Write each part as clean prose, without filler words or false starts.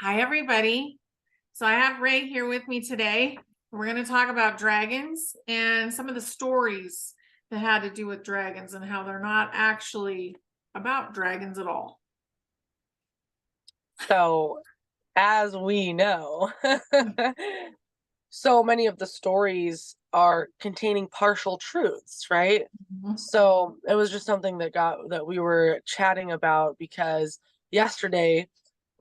Hi, everybody. So I have Ray here with me today. We're going to talk about dragons and some of the stories that had to do with dragons and how they're not actually about dragons at all. So, as we know, so many of the stories are containing partial truths, right? Mhm. So, it was just something that we were chatting about because yesterday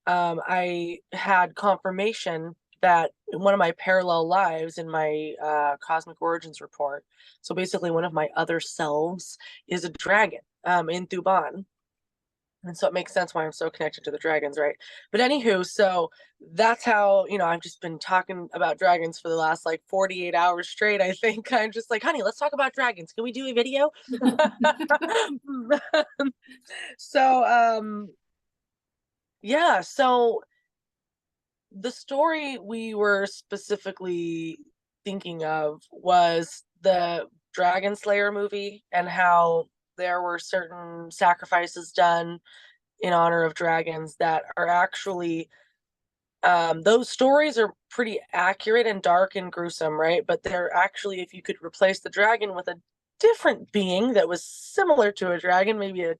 I had confirmation that in one of my parallel lives in my cosmic origins report, so basically one of my other selves is a dragon in Thuban. And so it makes sense why I'm so connected to the dragons, right? But anywho, so that's how, I've just been talking about dragons for the last like 48 hours straight. I think I'm just like, honey, let's talk about dragons. Can we do a video? so, yeah, so the story we were specifically thinking of was the Dragon Slayer movie and how there were certain sacrifices done in honor of dragons that are actually those stories are pretty accurate and dark and gruesome, right? But they're actually, if you could replace the dragon with a different being that was similar to a dragon, maybe a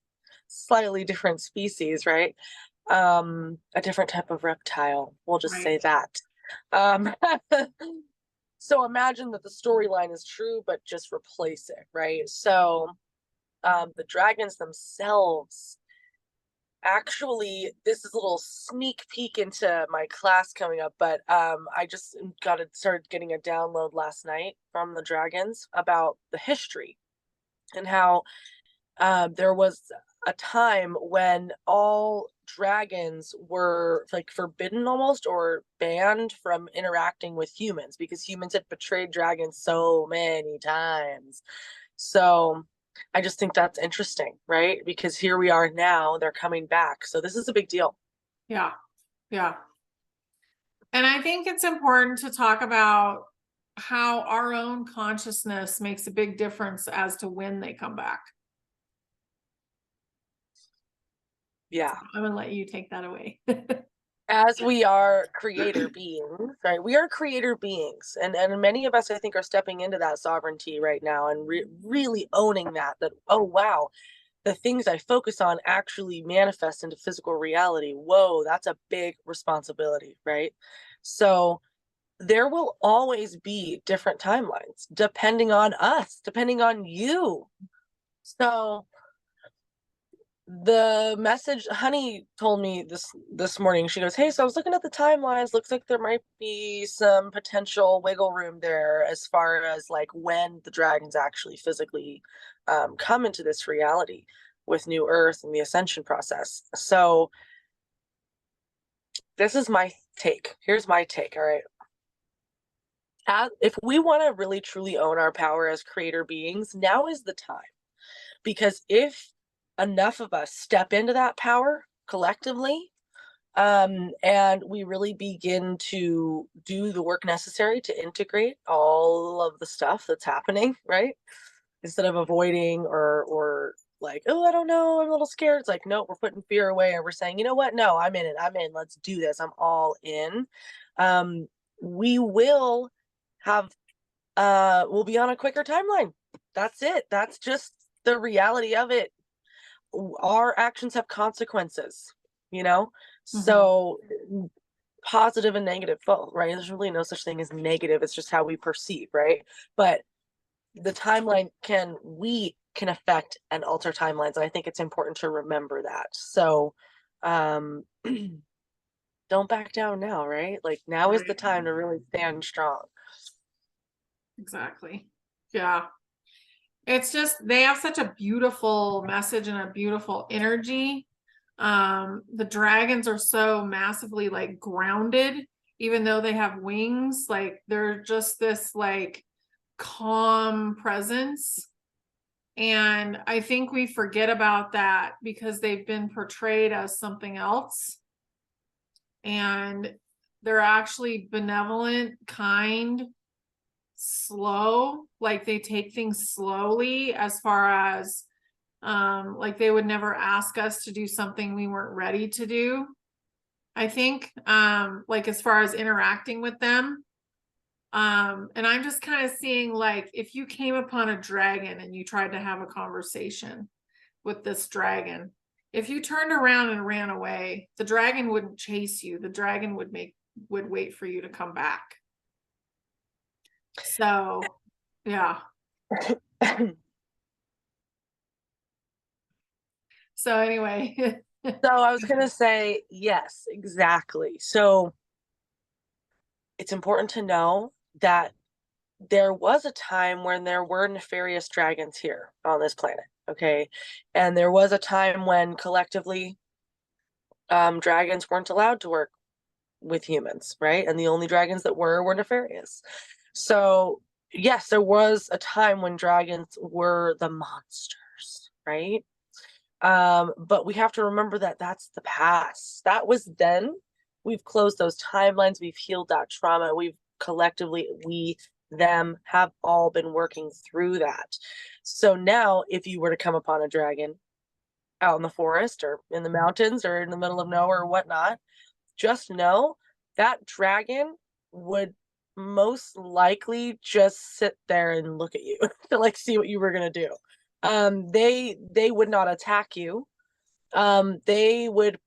slightly different species, right? A different type of reptile, we'll just Right. say that. um so imagine that the storyline is true, but just replace it, right? So the dragons themselves, actually, this is a little sneak peek into my class coming up, but I just started getting a download last night from the dragons about the history and how there was a time when all dragons were like forbidden almost or banned from interacting with humans because humans had betrayed dragons so many times. So I just think that's interesting, right? Because here we are now, they're coming back. So this is a big deal. Yeah. Yeah. And I think it's important to talk about how our own consciousness makes a big difference as to when they come back. Yeah. So I'm going to let you take that away. As we are creator beings, right? We are creator beings. And many of us, I think, are stepping into that sovereignty right now and really owning that, oh, wow, the things I focus on actually manifest into physical reality. Whoa, that's a big responsibility, right? So there will always be different timelines depending on us, depending on you. So the message honey told me this morning, she goes, hey, so I was looking at the timelines, looks like there might be some potential wiggle room there as far as like when the dragons actually physically come into this reality with new earth and the ascension process. So this is my take. Here's my take. All right, if we want to really truly own our power as creator beings, now is the time. Because if enough of us step into that power collectively, and we really begin to do the work necessary to integrate all of the stuff that's happening, right? Instead of avoiding or like, oh, I don't know, I'm a little scared. It's like, no, we're putting fear away and we're saying, you know what? No, I'm in it. I'm in. Let's do this. I'm all in. We will have we'll be on a quicker timeline. That's it. That's just the reality of it. Our actions have consequences, you know? Mhm. So positive and negative both, right? There's really no such thing as negative. It's just how we perceive, right? But the timeline we can affect and alter timelines. And I think it's important to remember that. So um don't back down now, right? Like now is the Right. time to really stand strong. Exactly. Yeah. It's just they have such a beautiful message and a beautiful energy. The dragons are so massively like grounded, even though they have wings, like they're just this like calm presence. And I think we forget about that because they've been portrayed as something else. And they're actually benevolent, kind, slow, like they take things slowly as far as like they would never ask us to do something we weren't ready to do. I think, like as far as interacting with them, and I'm just kind of seeing like if you came upon a dragon and you tried to have a conversation with this dragon, if you turned around and ran away, the dragon wouldn't chase you. The dragon would wait for you to come back. So, yeah. So anyway, So I was gonna say, yes, exactly. So it's important to know that there was a time when there were nefarious dragons here on this planet, okay? And there was a time when collectively dragons weren't allowed to work with humans, right? And the only dragons that were nefarious. So, yes, there was a time when dragons were the monsters, right? But we have to remember that that's the past. That was then. We've closed those timelines. We've healed that trauma. We've collectively, we, them have all been working through that. So now, if you were to come upon a dragon out in the forest or in the mountains or in the middle of nowhere or whatnot, just know that dragon would most likely just sit there and look at you to like see what you were gonna do. They would not attack you. They would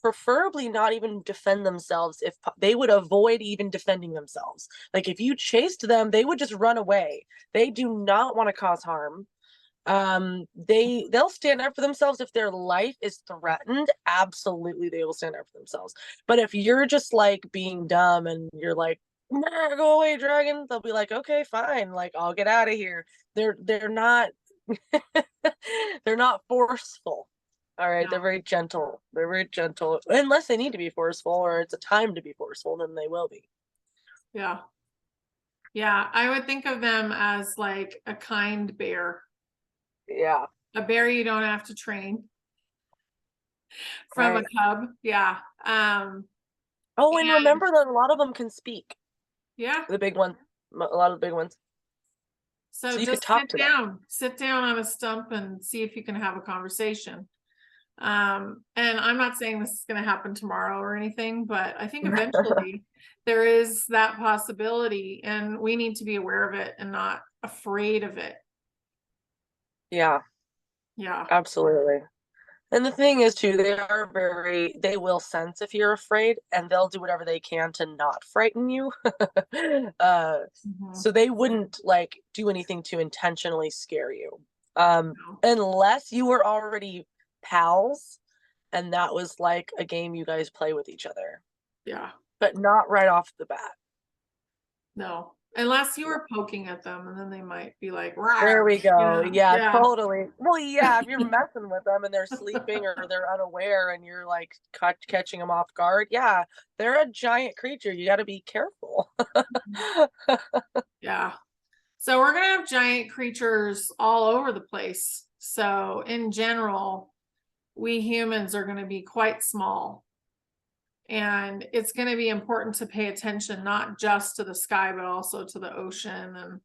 preferably not even defend themselves. If they would avoid even defending themselves, like if you chased them, they would just run away. They do not want to cause harm. They'll stand up for themselves if their life is threatened. Absolutely, they will stand up for themselves. But if you're just like being dumb and you're like, "Nah, go away, dragon," they'll be like, okay, fine, like I'll get out of here. They're not they're not forceful. All right, they're yeah, very gentle. They're very gentle. Unless they need to be forceful or it's a time to be forceful, then they will be. yeah, yeah. I would think of them as like a kind bear, Yeah. a bear you don't have to train from a Right. cub. Yeah. Oh, and And remember that a lot of them can speak. yeah. The big one, a lot of the big ones. So So you could just talk to them. sit down on a stump and see if you can have a conversation. And I'm not saying this is going to happen tomorrow or anything, but I think eventually there is that possibility and we need to be aware of it and not afraid of it. Yeah, Yeah. absolutely. And the thing is too, they will sense if you're afraid and they'll do whatever they can to not frighten you. uh, Mhm. so they wouldn't like do anything to intentionally scare you. No. Unless you were already pals and that was like a game you guys play with each other, Yeah. but not right off the bat. No. Unless you were poking at them and then they might be like, There rawr. we go. Yeah. Yeah, Yeah. totally. Well, yeah, if you're messing with them and they're sleeping or they're unaware and you're like catching them off guard, yeah, they're a giant creature. You got to be careful. Yeah. So we're going to have giant creatures all over the place. So in general, we humans are going to be quite small. And it's going to be important to pay attention not just to the sky, but also to the ocean. And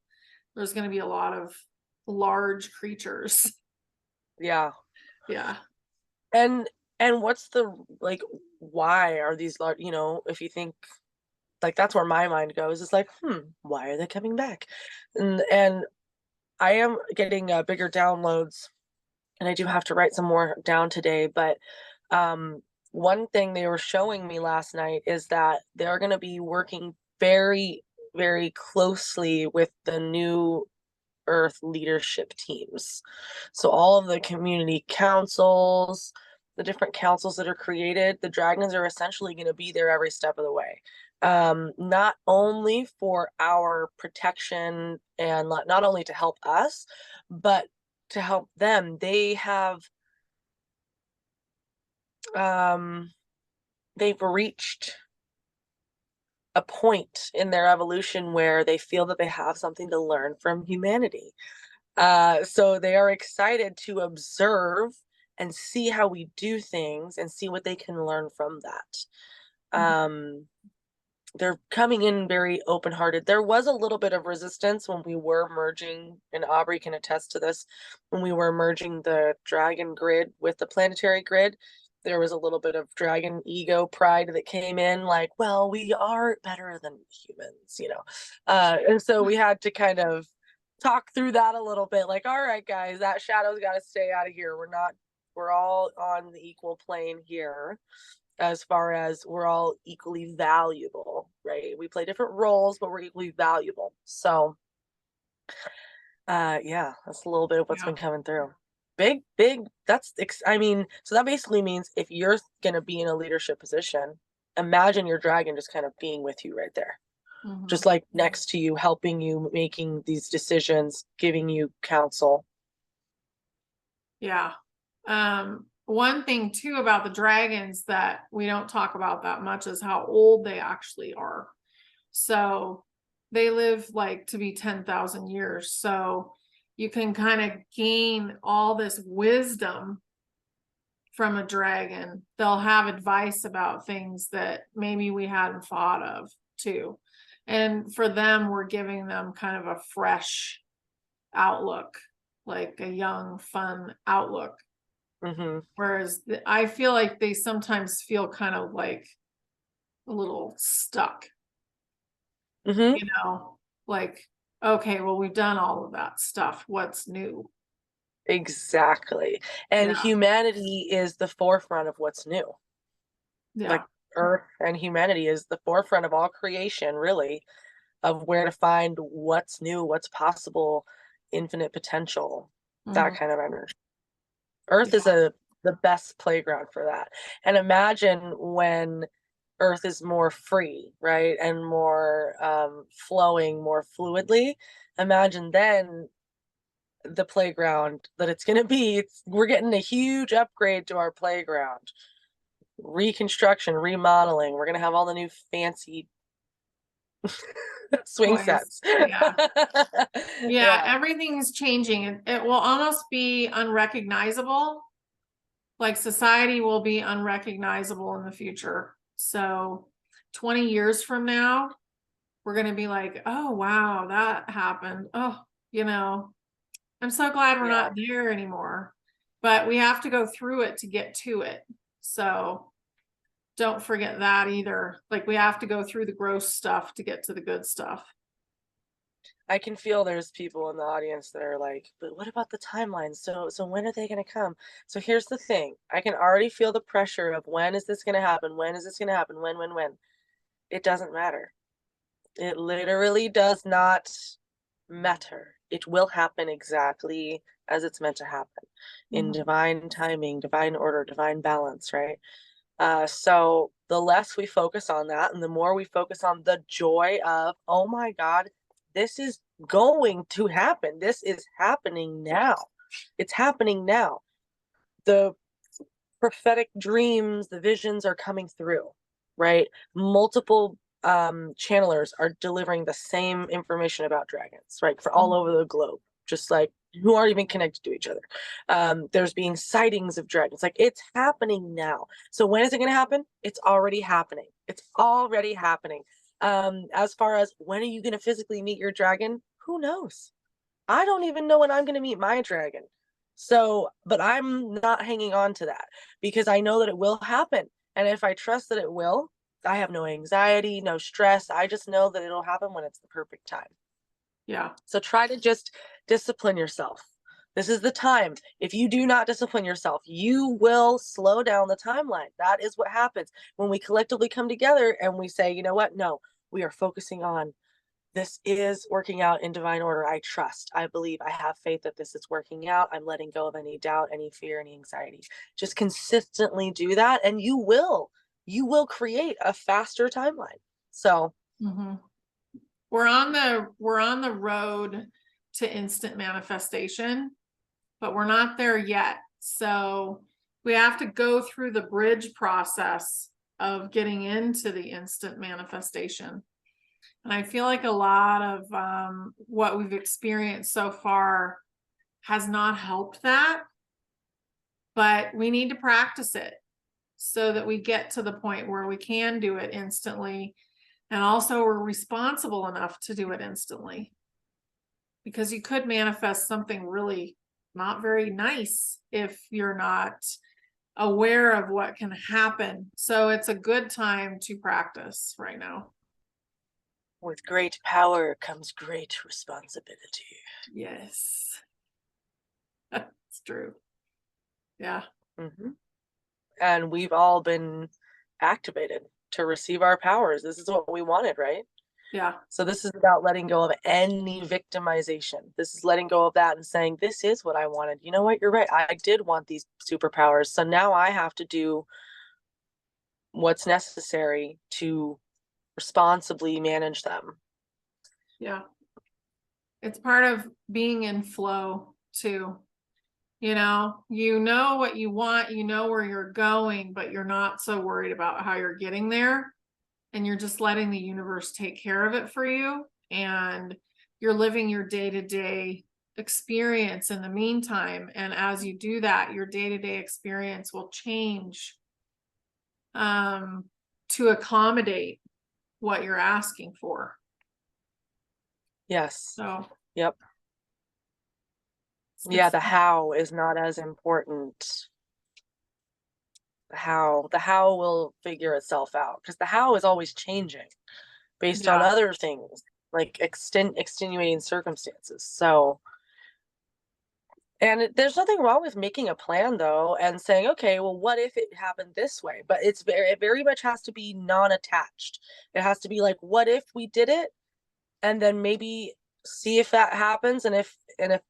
there's going to be a lot of large creatures. Yeah. Yeah. And what's the like why are these large, if you think like that's where my mind goes, it's like, why are they coming back? And I am getting bigger downloads and I do have to write some more down today, but um one thing they were showing me last night is that they're going to be working very very closely with the new earth leadership teams. So all of the community councils, the different councils that are created, the dragons are essentially going to be there every step of the way. Not only for our protection and not only to help us, but to help them. They have they've reached a point in their evolution where they feel that they have something to learn from humanity. So they are excited to observe and see how we do things and see what they can learn from that. They're coming in very open hearted. There was a little bit of resistance when we were merging, and Aubrey can attest to this, when we were merging the dragon grid with the planetary grid. there was a little bit of dragon ego pride that came in, like, well, we are better than humans, and so we had to kind of talk through that a little bit, like, all right, guys, that shadow's got to stay out of here. We're all on the equal plane here, as far as we're all equally valuable, right? We play different roles, but we're equally valuable. So yeah, that's a little bit of what's Yeah. been coming through. Big, I mean, so that basically means if you're gonna be in a leadership position, imagine your dragon just kind of being with you right there, Hmm. just like next to you, helping you, making these decisions, giving you counsel. Yeah. One thing too about the dragons that we don't talk about that much is how old they actually are. So they live like to be 10,000 years. So you can kind of gain all this wisdom from a dragon. They'll have advice about things that maybe we hadn't thought of too. And for them, we're giving them kind of a fresh outlook, like a young, fun outlook. Hmm. Whereas I feel like they sometimes feel kind of like a little stuck, Hmm. you know, like, okay, well, we've done all of that stuff. What's new? Exactly. And Yeah. humanity is the forefront of what's new. Like Yeah. Earth and humanity is the forefront of all creation, really, of where to find what's new, what's possible, infinite potential, that Hmm. kind of energy. Earth is Yeah. the best playground for that. And imagine when Earth is more free, right? And more flowing more fluidly. Imagine then the playground that it's going to be. We're getting a huge upgrade to our playground, reconstruction, remodeling. We're going to have all the new fancy swing Toys. sets. Yeah. Yeah. Yeah. Everything's changing. It will almost be unrecognizable. Like society will be unrecognizable in the future. So 20 years from now, we're going to be like, oh, wow, that happened. Oh, you know, I'm so glad we're Yeah. not there anymore. But we have to go through it to get to it. So don't forget that either. Like we have to go through the gross stuff to get to the good stuff. I can feel there's people in the audience that are like, but what about the timeline? So when are they going to come? So here's the thing. I can already feel the pressure of when is this going to happen? When is this going to happen? When? It doesn't matter. It literally does not matter. It will happen exactly as it's meant to happen in Mhm. divine timing, divine order, divine balance, right? So the less we focus on that and the more we focus on the joy of, oh my God, this is going to happen. This is happening now. It's happening now. The prophetic dreams, the visions are coming through, right? Multiple channelers are delivering the same information about dragons, right? For all over the globe, just like who aren't even connected to each other. There's being sightings of dragons. Like it's happening now. So when is it going to happen? It's already happening. It's already happening. As far as when are you going to physically meet your dragon? Who knows? I don't even know when I'm going to meet my dragon. So, but I'm not hanging on to that because I know that it will happen. And if I trust that it will, I have no anxiety, no stress. I just know that it'll happen when it's the perfect time. Yeah. So try to just discipline yourself. This is the time. If you do not discipline yourself, you will slow down the timeline. That is what happens when we collectively come together and we say, you know what? No, we are focusing on this is working out in divine order. I trust, I believe, I have faith that this is working out. I'm letting go of any doubt, any fear, any anxiety. Just consistently do that and you will create a faster timeline. So Hmm. We're on the road to instant manifestation, but we're not there yet. So we have to go through the bridge process of getting into the instant manifestation. And I feel like a lot of what we've experienced so far has not helped that, but we need to practice it so that we get to the point where we can do it instantly. And also, we're responsible enough to do it instantly because you could manifest something really not very nice if you're not aware of what can happen. So it's a good time to practice right now. With great power comes great responsibility. Yes. It's true. Yeah. Mm-hmm. And we've all been activated to receive our powers. This is what we wanted, right? Yeah. So this is about letting go of any victimization. This is letting go of that and saying, this is what I wanted. You know what? You're right. I did want these superpowers. So now I have to do what's necessary to responsibly manage them. Yeah. It's part of being in flow too. You know what you want, you know where you're going, but you're not so worried about how you're getting there. And you're just letting the universe take care of it for you. And you're living your day-to-day experience in the meantime. And as you do that, your day-to-day experience will change to accommodate what you're asking for. Yes. So, yep. Yeah, the how is not as important. The how will figure itself out, because the how is always changing based on other things like extenuating circumstances. So, and there's nothing wrong with making a plan though and saying, okay, well, what if it happened this way? But it very much has to be non-attached. It has to be like, what if we did it, and then maybe see if that happens, and if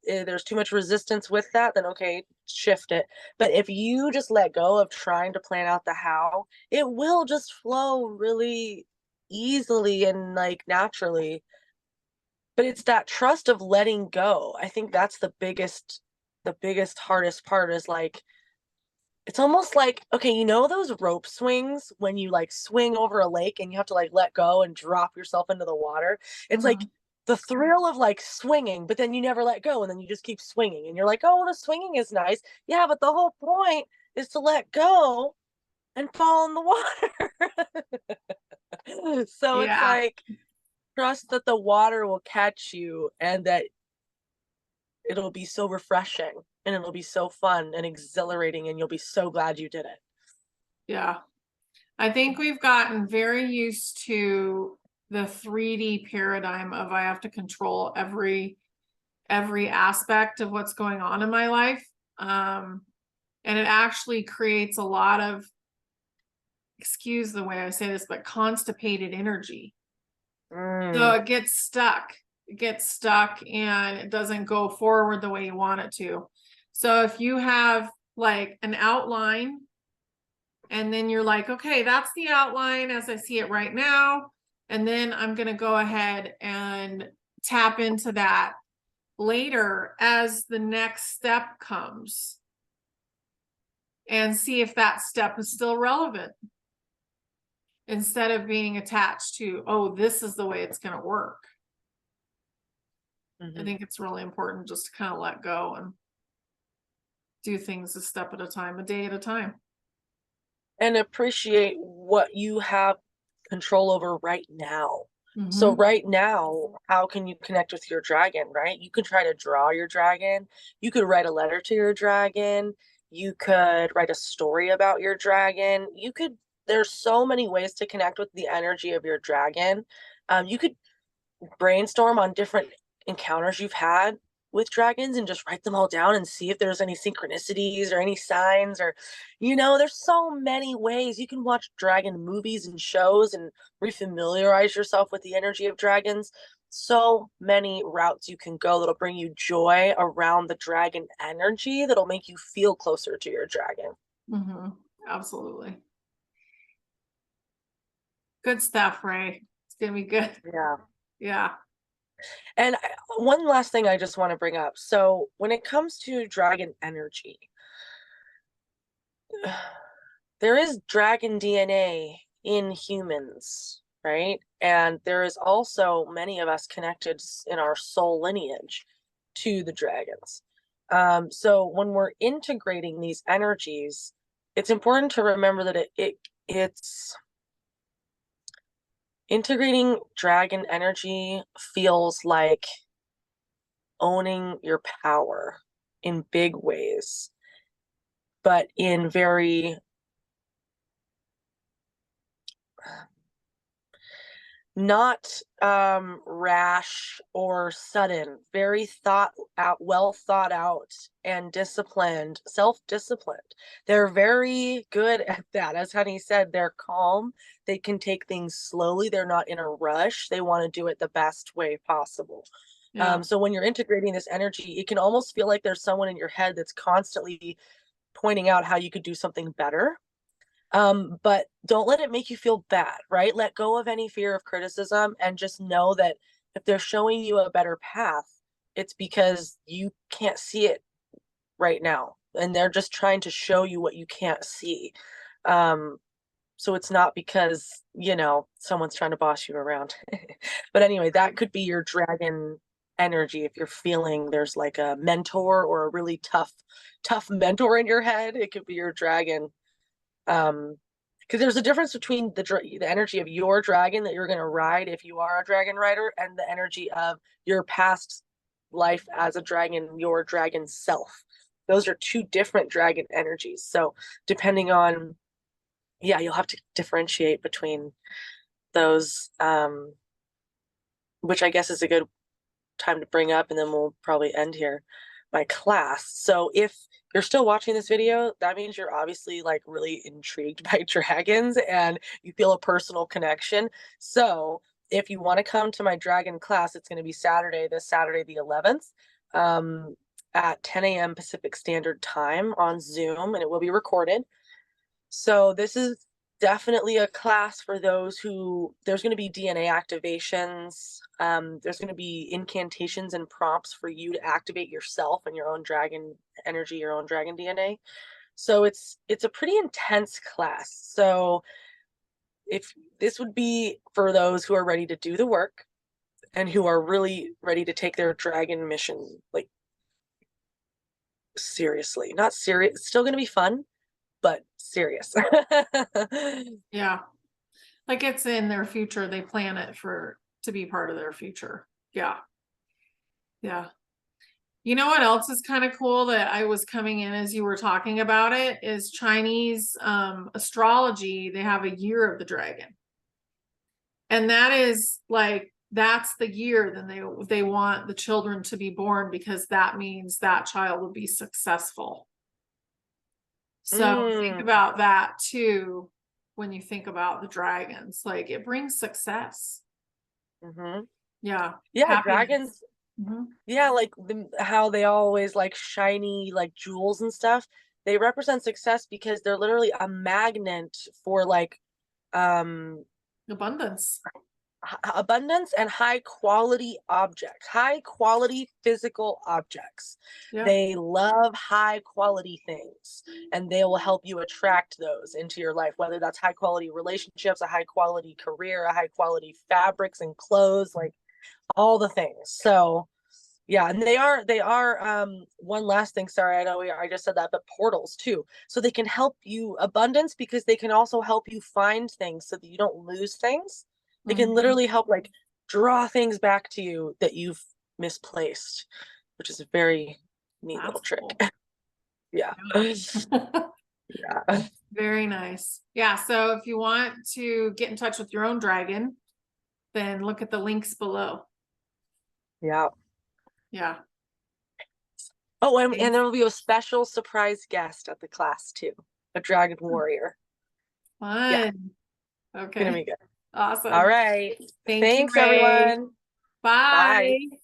there's too much resistance with that, then okay, shift it. But if you just let go of trying to plan out the how, it will just flow really easily and like naturally. But it's that trust of letting go. I think that's the biggest hardest part, is like, it's almost like, okay, you know those rope swings when you like swing over a lake and you have to like let go and drop yourself into the water? It's like the thrill of like swinging, but then you never let go, and then you just keep swinging and you're like, oh, the swinging is nice. Yeah, but the whole point is to let go and fall in the water. So it's yeah. like, trust that the water will catch you, and that it'll be so refreshing and it'll be so fun and exhilarating, and you'll be so glad you did it. Yeah. I think we've gotten very used to the 3D paradigm of I have to control every aspect of what's going on in my life. And it actually creates a lot of, excuse the way I say this, but constipated energy. So it gets stuck. And it doesn't go forward the way you want it to. So if you have like an outline, and then you're like, okay, that's the outline as I see it right now. And then I'm going to go ahead and tap into that later as the next step comes, and see if that step is still relevant, instead of being attached to, oh, this is the way it's going to work. I think it's really important just to kind of let go and do things a step at a time, a day at a time. And appreciate what you have control over right now. So right now, how can you connect with your dragon, right? You could try to draw your dragon. You could write a letter to your dragon. You could write a story about your dragon. There's so many ways to connect with the energy of your dragon. You could brainstorm on different encounters you've had with dragons and just write them all down and see if there's any synchronicities or any signs, or there's so many ways. You can watch dragon movies and shows and refamiliarize yourself with the energy of dragons. So many routes you can go that'll bring you joy around the dragon energy, that'll make you feel closer to your dragon. Absolutely. Good stuff, Ray. It's gonna be good. Yeah. And one last thing I just want to bring up. So when it comes to dragon energy, there is dragon DNA in humans, right? And there is also many of us connected in our soul lineage to the dragons. So when we're integrating these energies, it's important to remember that it's integrating dragon energy feels like owning your power in big ways. but in very not rash or sudden, very well thought out and disciplined, self-disciplined. They're very good at that. As Honey said, they're calm. They can take things slowly. They're not in a rush. They want to do it the best way possible. Yeah. So when you're integrating this energy, it can almost feel like there's someone in your head that's constantly pointing out how you could do something better. But don't let it make you feel bad, right? Let go of any fear of criticism and just know that if they're showing you a better path, it's because you can't see it right now. And they're just trying to show you what you can't see. Um, so it's not because, someone's trying to boss you around. But anyway, that could be your dragon energy. If you're feeling there's like a mentor or a really tough mentor in your head, it could be your dragon. Because there's a difference between the energy of your dragon that you're going to ride if you are a dragon rider, and the energy of your past life as a dragon, your dragon self. Those are two different dragon energies. So depending on, yeah, you'll have to differentiate between those, which I guess is a good time to bring up, and then we'll probably end here. My class. So if you're still watching this video, that means you're obviously like really intrigued by dragons and you feel a personal connection. So if you want to come to my dragon class, it's going to be this Saturday, the 11th, at 10 a.m. Pacific Standard Time on Zoom, and it will be recorded. So this is definitely a class for those who, there's going to be DNA activations. There's going to be incantations and prompts for you to activate yourself and your own dragon energy, your own dragon DNA. So it's a pretty intense class. So if this would be for those who are ready to do the work and who are really ready to take their dragon mission like seriously, not serious, it's still going to be fun, but serious. Yeah. Like it's in their future. They plan it to be part of their future. Yeah. Yeah. You know what else is kind of cool that I was coming in as you were talking about it is Chinese astrology. They have a year of the dragon. And that is like that's the year then they want the children to be born because that means that child will be successful. So think Mm. about that too when you think about the dragons. Like it brings success. Mm-hmm. Yeah. Yeah, Happiness. dragons. Hmm. Yeah, like how they always like shiny like jewels and stuff. They represent success because they're literally a magnet for like um Abundance. abundance and high quality objects, high quality physical objects. Yeah. They love high quality things, and they will help you attract those into your life, whether that's high quality relationships, a high quality career, a high quality fabrics and clothes, like all the things. So yeah, and they are one last thing, sorry, I know I just said that, but portals too. So they can help you abundance because they can also help you find things so that you don't lose things. They can Mhm. literally help like draw things back to you that you've misplaced, which is a very neat little That's trick. cool. Yeah. Yeah. Yeah. Very nice. Yeah. So if you want to get in touch with your own dragon, then look at the links below. Yeah. Yeah. Oh, and Thanks. there will be a special surprise guest at the class too, a dragon warrior. Yeah, Fun. gonna Okay. be good. All Awesome. right. Thank you, Thanks, Ray. everyone. Bye. Bye.